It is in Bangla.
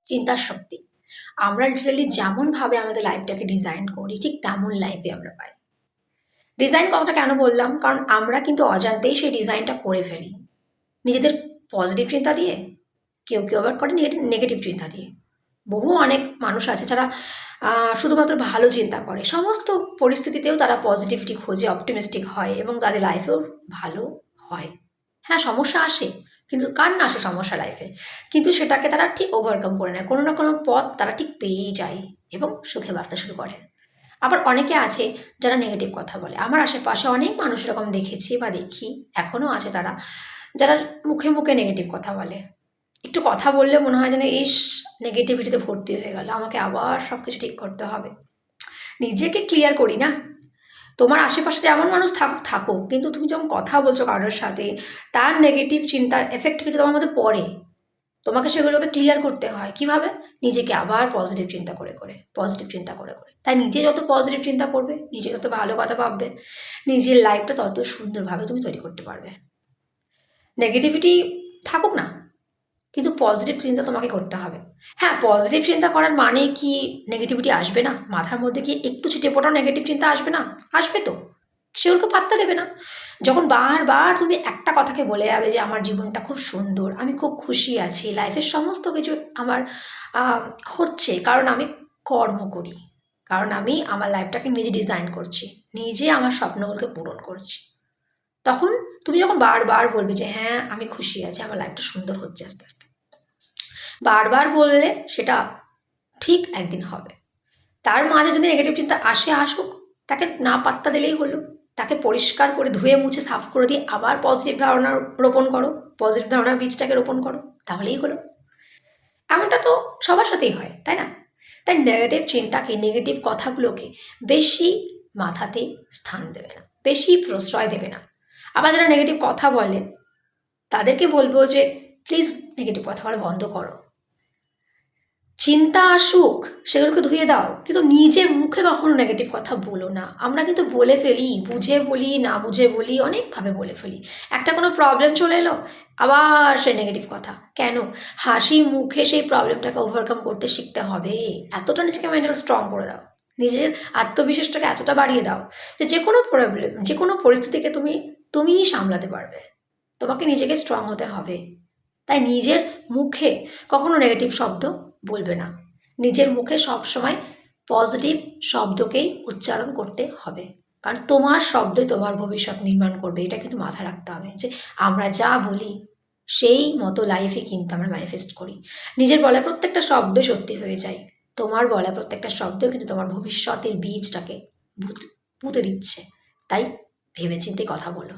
চিন্তার শক্তি। আমরা লিটারালি যেমনভাবে আমাদের লাইফটাকে ডিজাইন করি ঠিক তেমন লাইফই আমরা পাই। ডিজাইন কথাটা কেন বললাম? কারণ আমরা কিন্তু অজান্তেই সেই ডিজাইনটা করে ফেলি। নিজেদের পজিটিভ চিন্তা দিয়ে, কেউ আবার করে নেগেটিভ চিন্তা দিয়ে। অনেক মানুষ আছে যারা শুধুমাত্র ভালো চিন্তা করে। সমস্ত পরিস্থিতিতেও তারা পজিটিভিটি খোঁজে, অপটিমিস্টিক হয় এবং তাদের লাইফেও ভালো হয়। হ্যাঁ, সমস্যা আসে, কিন্তু কার না আসে সমস্যা লাইফে? কিন্তু সেটাকে তারা ঠিক ওভারকাম করে নেয়। কোনো না কোনো পথ তারা ঠিক পেয়েই যায় এবং সুখে বাঁচতে শুরু করে। আবার অনেকে আছে যারা নেগেটিভ কথা বলে। আমার আশেপাশে অনেক মানুষ এরকম দেখেছি বা দেখি, এখনও আছে তারা, যারা মুখে নেগেটিভ কথা বলে। একটু কথা বললে মনে হয় যেন ইস! নেগেটিভিটিতে ভর্তি হয়ে গেল। আমাকে আবার সবকিছু ঠিক করতে হবে। নিজেকে ক্লিয়ার করি না? তোমার আশেপাশে যেমন মানুষ থাকুক, কিন্তু তুমি যখন কথা বলছো কারোর সাথে, তার নেগেটিভ চিন্তার এফেক্ট কিন্তু তোমার মধ্যে পড়ে। তোমাকে সেগুলোকে ক্লিয়ার করতে হয়। কিভাবে? নিজেকে আবার পজিটিভ চিন্তা করে, পজিটিভ চিন্তা করে। তাই নিজে যত পজিটিভ চিন্তা করবে, নিজে যত ভালো কথা ভাববে, নিজের লাইফটা তত সুন্দরভাবে তুমি তৈরি করতে পারবে। নেগেটিভিটি থাকুক না, কিন্তু পজিটিভ চিন্তা তোমাকে করতে হবে। হ্যাঁ, পজিটিভ চিন্তা করার মানে কি নেগেটিভিটি আসবে না? মাথার মধ্যে কি একটু ছিটেফোঁটাও নেগেটিভ চিন্তা আসবে না? আসবে তো। সেগুলোকে পাত্তা দেবে না। যখন বারবার তুমি একটা কথাকে বলে যাবে যে আমার জীবনটা খুব সুন্দর, আমি খুব খুশি আছি, লাইফের সমস্ত কিছু আমার হচ্ছে কারণ আমি কর্ম করি, কারণ আমি আমার লাইফটাকে নিজে ডিজাইন করছি, নিজে আমার স্বপ্নগুলোকে পূরণ করছি। তখন তুমি যখন বারবার বলবে যে হ্যাঁ আমি খুশি আছি, আমার লাইফটা সুন্দর হচ্ছে আস্তে আস্তে, বারবার বললে সেটা ঠিক একদিন হবে। তার মাঝে যদি নেগেটিভ চিন্তা আসুক, তাকে না পাত্তা দিলেই হলো। তাকে পরিষ্কার করে ধুয়ে মুছে সাফ করে দিয়ে আবার পজিটিভ ধারণা রোপণ করো, পজিটিভ ধারণার বীজটাকে রোপণ করো, তাহলেই হলো। এমনটা তো সবার সাথেই হয়, তাই না? তাই নেগেটিভ চিন্তাকে, নেগেটিভ কথাগুলোকে বেশি মাথাতে স্থান দেবে না, বেশি প্রশ্রয় দেবে না। আবার যারা নেগেটিভ কথা বলে তাদেরকে বলবো যে প্লিজ নেগেটিভ কথা বলা বন্ধ করো। চিন্তা আসুক, সেগুলোকে ধুয়ে দাও, কিন্তু নিজের মুখে কখনো নেগেটিভ কথা বলো না। আমরা কিন্তু বলে ফেলি, বুঝে বলি, না বুঝে বলি, অনেকভাবে বলে ফেলি। একটা কোনো প্রবলেম চলে এলো, আবার সে নেগেটিভ কথা। কেন? হাসি মুখে সেই প্রবলেমটাকে ওভারকাম করতে শিখতে হবে। এতটা নিজেকে মেন্টাল স্ট্রং করে দাও, নিজের আত্মবিশ্বাসটাকে এতটা বাড়িয়ে দাও যে কোনো প্রবলেম, যে কোনো পরিস্থিতিকে তুমিই সামলাতে পারবে। তোমাকে নিজেকে স্ট্রং হতে হবে। তাই নিজের মুখে কখনো নেগেটিভ শব্দ বলবে না। নিজের মুখে সবসময় পজিটিভ শব্দকেই উচ্চারণ করতে হবে, কারণ তোমার শব্দই তোমার ভবিষ্যৎ নির্মাণ করবে। এটা কিন্তু মাথায় রাখতে হবে যে আমরা যা বলি সেই মতো লাইফে কিন্তু আমরা ম্যানিফেস্ট করি। নিজের বলা প্রত্যেকটা শব্দই সত্যি হয়ে যায়। তোমার বলা প্রত্যেকটা শব্দ কিন্তু তোমার ভবিষ্যতের বীজটাকে পুঁতে দিচ্ছে। তাই ভেবেচিন্তে কথা বলো।